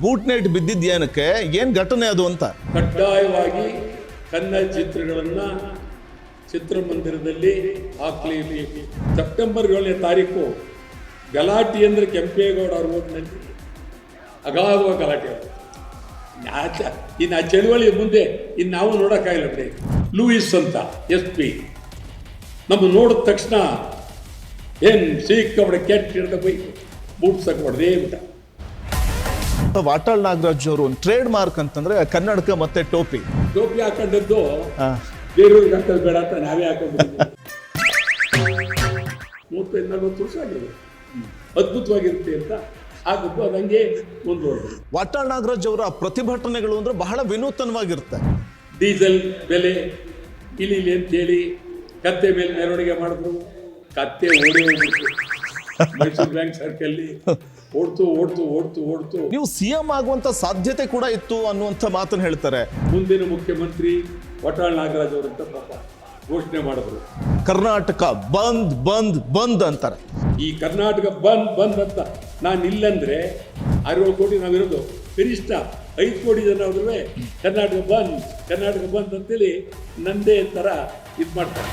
Boot night ಬಿದ್ದಿದ್ಯೇನಕ್ಕೆ, ಏನ್ ಘಟನೆ ಅದು ಅಂತ. ಕಡ್ಡಾಯವಾಗಿ ಕನ್ನಡ ಚಿತ್ರಗಳನ್ನ ಚಿತ್ರಮಂದಿರದಲ್ಲಿ ಹಾಕಲೇಬೇಕು. ಸೆಪ್ಟೆಂಬರ್ 7ನೇ ತಾರೀಕು ಗಲಾಟೆ ಅಂದರೆ ಕೆಂಪೇಗೌಡ ಅವ್ರ ಓಟ್ನಲ್ಲಿ ಅಗಾಧವಾದ ಗಲಾಟೆ. ಇನ್ನು ಆ ಚಳುವಳಿ ಮುಂದೆ ಇನ್ನು ನಾವು ನೋಡೋಕ್ಕಾಗಿಲ್ಲ ಬಿಡಿ. ಲೂಯಿಸ್ ಅಂತ SP ನಮ್ಮ ನೋಡಿದ ತಕ್ಷಣ ಏನು ಸಿಕ್ಕಬಡ ಕೆಟ್ಟ ಹಿಡ್ದ ಬೈಕ್ ಬೂಟ್ಸಕ್ಕೆ ಹೊಡೆದೇ ಬಿಟ್ಟ. ವಾಟಾಳ್ ನಾಗರಾಜ್ ಅವರು ಒಂದು ಟ್ರೇಡ್ ಮಾರ್ಕ್ ಅಂತಂದ್ರೆ ಕನ್ನಡಕ ಮತ್ತೆ ಟೋಪಿ ಹಾಕೊಂಡದ್ದು ಬೇರೆಯವ್ರಿಗೆ ಹಾಕೋದು ಬೇಡ ಅಂತ ನಾವೇ ಹಾಕೊಂಡ್ಬಿಟ್ಟಿದ್ವಿ. 35-40 ವರ್ಷ ಆಗಿದೆ, ಅದ್ಭುತವಾಗಿರುತ್ತೆ ಅಂತ ಹಾಕಿದ್ದು ಅದು ಹಂಗೆ ಮುಂದುವರೆದು. ವಾಟಾಳ್ ನಾಗರಾಜ್ ಅವರ ಪ್ರತಿಭಟನೆಗಳು ಅಂದ್ರೆ ಬಹಳ ವಿನೂತನವಾಗಿರುತ್ತೆ. ಡೀಸೆಲ್ ಬೆಲೆ ಇಳಿಲಿ ಅಂತೇಳಿ ಕತ್ತೆ ಮೇಲೆ ಮೆರವಣಿಗೆ ಮಾಡಿದ್ರು. ಕತ್ತೆ ಓಡಿ ಹೋಗ್ಬಿಟ್ಟು ಮೈಸೂರು ಬ್ಯಾಂಕ್ ಸರ್ಕಲ್ಲಿ ಓಡ್ತು. ನೀವು CM ಆಗುವಂತ ಸಾಧ್ಯತೆ ಕೂಡ ಇತ್ತು ಅನ್ನುವಂಥ ಮಾತನ್ನು ಹೇಳ್ತಾರೆ. ಮುಂದಿನ ಮುಖ್ಯಮಂತ್ರಿ ವಾಟಾಳ್ ನಾಗರಾಜ್ ಅವರಂತ ಪಾಪ ಘೋಷಣೆ ಮಾಡಿದ್ರು. ಕರ್ನಾಟಕ ಬಂದ್ ಬಂದ್ ಬಂದ್ ಅಂತಾರೆ. ಈ ಕರ್ನಾಟಕ ಬಂದ್ ಅಂತ ನಾನು ಇಲ್ಲಂದ್ರೆ 60 ಕೋಟಿ ನಾವಿರೋದು, ಕನಿಷ್ಠ 5 ಕೋಟಿ ಜನ ಹೋದ್ರೆ ಕರ್ನಾಟಕ ಬಂದ್ ಅಂತೇಳಿ ನಂದೇ ಥರ ಇದು ಮಾಡ್ತಾರೆ.